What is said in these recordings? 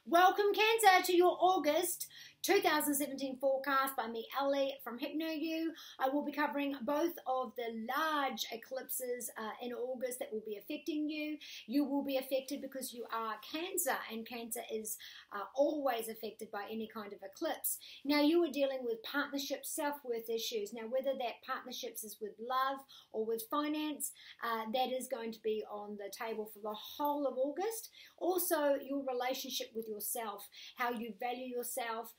Welcome Cancer to your August 2017 forecast by me, Ellie from Hypnoyouellie. I will be covering both of the large eclipses in August that will be affecting you. You will be affected because you are Cancer, and Cancer is always affected by any kind of eclipse. Now you are dealing with partnerships, self-worth issues. Now whether that partnerships is with love or with finance, that is going to be on the table for the whole of August. Also your relationship with yourself, how you value yourself,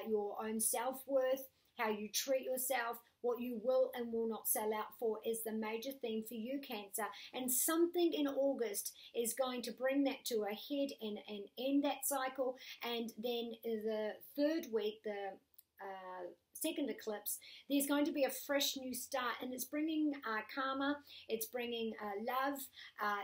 your own self-worth, how you treat yourself, what you will and will not sell out for is the major theme for you, Cancer. And something in August is going to bring that to a head and end that cycle. And then the third week, the second eclipse, there's going to be a fresh new start, and it's bringing karma, it's bringing love,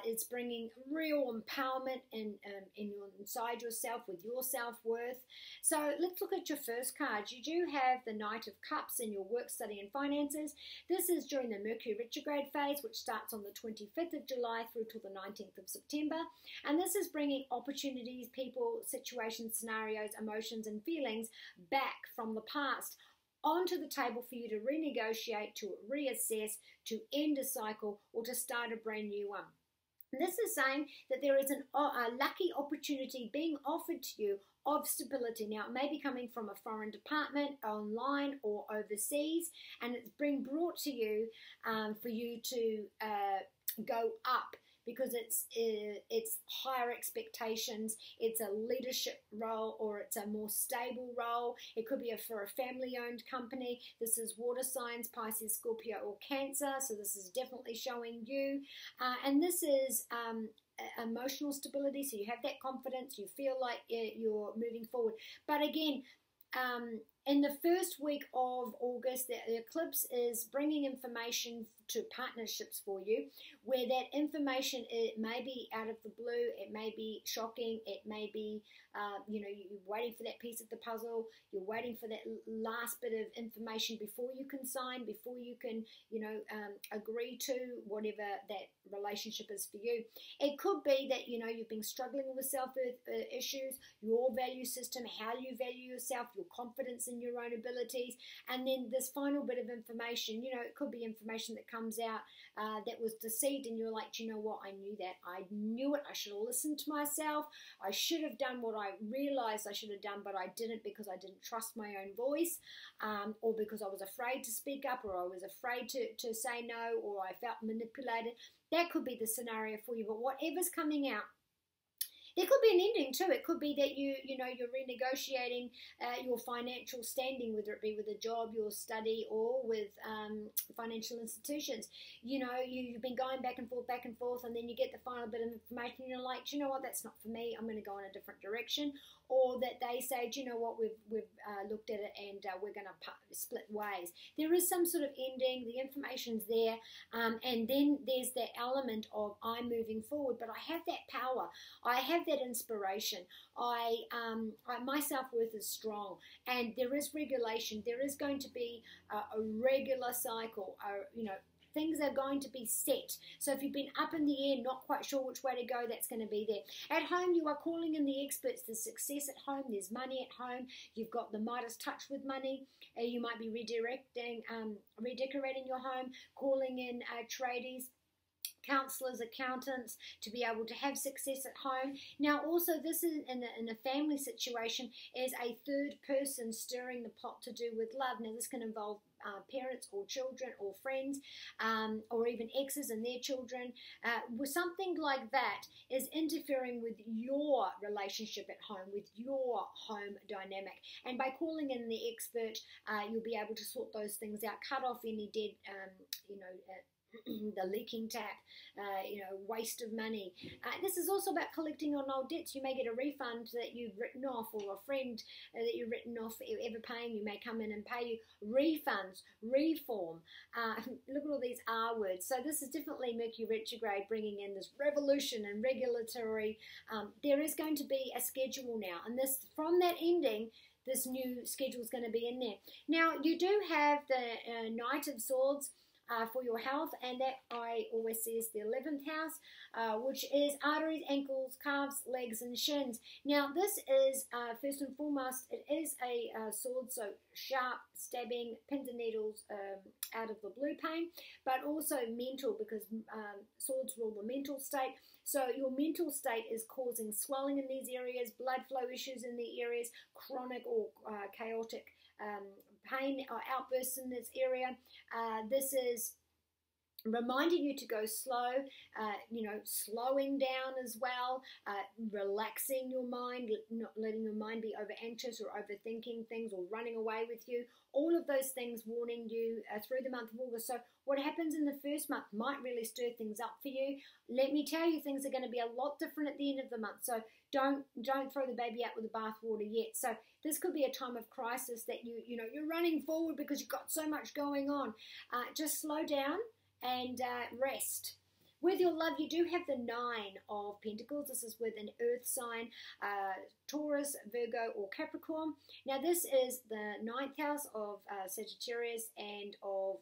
it's bringing real empowerment inside yourself with your self-worth. So let's look at your first card. You do have the Knight of Cups in your work, study and finances. This is during the Mercury retrograde phase, which starts on the 25th of July through to the 19th of September, and this is bringing opportunities, people, situations, scenarios, emotions and feelings back from the past onto the table for you to renegotiate, to reassess, to end a cycle, or to start a brand new one. And this is saying that there is a lucky opportunity being offered to you of stability. Now, it may be coming from a foreign department, online or overseas, and it's being brought to you for you to go up, because it's higher expectations, it's a leadership role, or it's a more stable role. It could be for a family-owned company. This is water signs, Pisces, Scorpio, or Cancer, so this is definitely showing you. And this is emotional stability, so you have that confidence, you feel like you're moving forward. But again, in the first week of August, the eclipse is bringing information to partnerships for you, where that information, it may be out of the blue, it may be shocking, it may be, you're waiting for that piece of the puzzle, you're waiting for that last bit of information before you can sign, before you can, agree to whatever that relationship is for you. It could be that, you've been struggling with self-worth issues, your value system, how you value yourself, your confidence in your own abilities, and then this final bit of information, it could be information that comes out that was deceit, and you're like, you know what, I knew that, I knew it, I should have listened to myself, I should have done what I realized I should have done, but I didn't, because I didn't trust my own voice, or because I was afraid to speak up, or I was afraid to say no, or I felt manipulated. That could be the scenario for you. But whatever's coming out, there could be an ending too. It could be that you're renegotiating your financial standing, whether it be with a job, your study, or with financial institutions. You've been going back and forth, and then you get the final bit of information, and you're like, you know what, that's not for me, I'm going to go in a different direction. Or that they say, do you know what, we've looked at it, and we're going to split ways. There is some sort of ending, the information's there, and then there's that element of I'm moving forward, but I have that power, I have that inspiration, my self-worth is strong, and there is regulation, there is going to be a regular cycle, things are going to be set. So if you've been up in the air, not quite sure which way to go, that's going to be there. At home, you are calling in the experts. There's success at home. There's money at home. You've got the Midas touch with money. You might be redecorating your home, calling in tradies, counselors, accountants, to be able to have success at home. Now also, this is in a family situation, is a third person stirring the pot to do with love. Now this can involve parents or children or friends, or even exes and their children. With something like that is interfering with your relationship at home, with your home dynamic. And by calling in the expert, you'll be able to sort those things out, cut off any dead, the leaking tap, waste of money. This is also about collecting on old debts. You may get a refund that you've written off, or a friend that you've written off ever paying you may come in and pay you. Refunds, reform. Look at all these R words. So this is definitely Mercury retrograde, bringing in this revolution and regulatory. There is going to be a schedule now, and this, from that ending, this new schedule is going to be in there. Now you do have the Knight of Swords for your health, and that I always say is the 11th house, which is arteries, ankles, calves, legs, and shins. Now, this is, first and foremost, it is a sword, so sharp, stabbing, pins and needles out of the blue pain, but also mental, because swords rule the mental state. So your mental state is causing swelling in these areas, blood flow issues in the areas, chronic or chaotic pain or outbursts in this area. This is reminding you to go slow, slowing down as well, relaxing your mind, not letting your mind be over anxious or overthinking things or running away with you. All of those things warning you through the month of August. So what happens in the first month might really stir things up for you. Let me tell you, things are going to be a lot different at the end of the month. So don't throw the baby out with the bathwater yet. So this could be a time of crisis that you're running forward because you've got so much going on. Just slow down and rest. With your love, you do have the 9 of Pentacles. This is with an earth sign, Taurus, Virgo, or Capricorn. Now, this is the 9th house of Sagittarius and of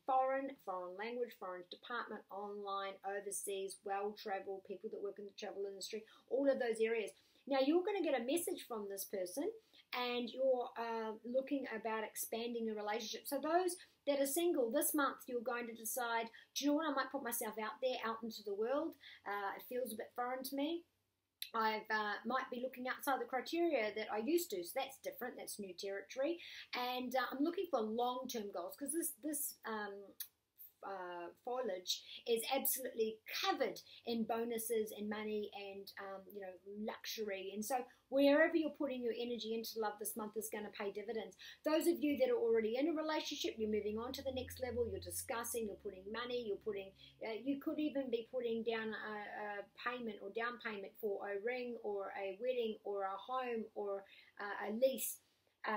foreign language, foreign department, online, overseas, well-traveled, people that work in the travel industry, all of those areas. Now, you're going to get a message from this person, and you're looking about expanding your relationship. So those that are single, this month you're going to decide, do you know what, I might put myself out there, out into the world. It feels a bit foreign to me. I might be looking outside the criteria that I used to, so that's different, that's new territory. And I'm looking for long-term goals, because this foliage is absolutely covered in bonuses and money and luxury, and so wherever you're putting your energy into love this month is going to pay dividends. Those of you that are already in a relationship, you're moving on to the next level, you're discussing, you're putting money, you could even be putting down a payment or down payment for a ring or a wedding or a home or a lease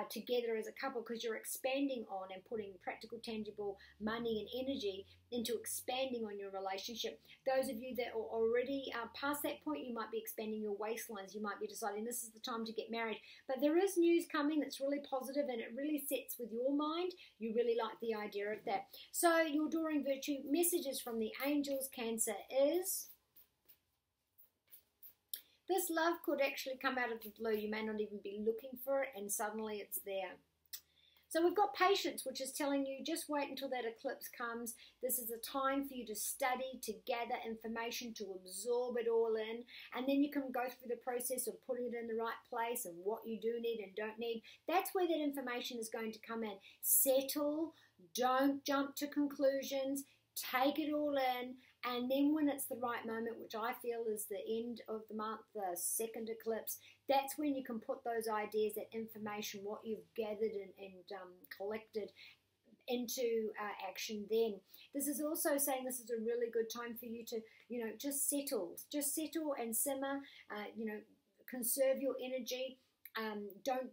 together as a couple, because you're expanding on and putting practical, tangible money and energy into expanding on your relationship. Those of you that are already past that point, you might be expanding your waistlines. You might be deciding this is the time to get married. But there is news coming that's really positive, and it really sets with your mind. You really like the idea of that. So your Adoring Virtue messages from the angels, Cancer, is this love could actually come out of the blue. You may not even be looking for it, and suddenly it's there. So we've got patience, which is telling you just wait until that eclipse comes. This is a time for you to study, to gather information, to absorb it all in, and then you can go through the process of putting it in the right place and what you do need and don't need. That's where that information is going to come in. Settle, don't jump to conclusions, take it all in, and then when it's the right moment, which I feel is the end of the month, the second eclipse, that's when you can put those ideas, that information, what you've gathered and collected into action then. This is also saying this is a really good time for you to, just settle and simmer, conserve your energy. Don't,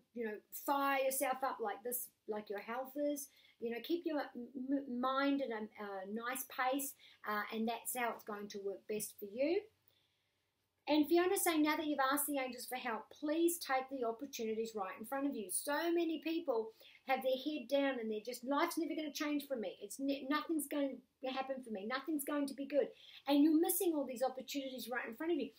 fire yourself up like your health is. Keep your mind at a nice pace, and that's how it's going to work best for you. And Fiona's saying, now that you've asked the angels for help, please take the opportunities right in front of you. So many people have their head down and they're just, life's never going to change for me. Nothing's going to happen for me. Nothing's going to be good. And you're missing all these opportunities right in front of you.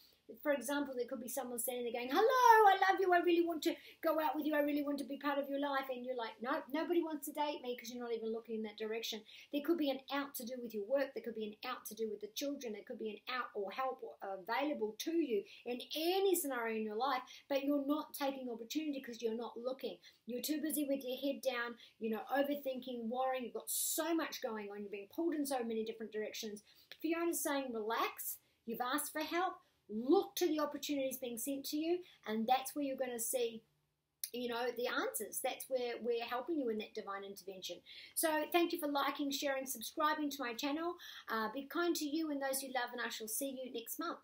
For example, there could be someone standing there going, hello, I love you, I really want to go out with you, I really want to be part of your life. And you're like, no, nobody wants to date me, because you're not even looking in that direction. There could be an out to do with your work. There could be an out to do with the children. There could be an out or help available to you in any scenario in your life, but you're not taking opportunity because you're not looking. You're too busy with your head down, overthinking, worrying. You've got so much going on. You're being pulled in so many different directions. Fiona's saying, relax. You've asked for help. Look to the opportunities being sent to you, and that's where you're going to see, the answers. That's where we're helping you in that divine intervention. So thank you for liking, sharing, subscribing to my channel. Be kind to you and those you love, and I shall see you next month.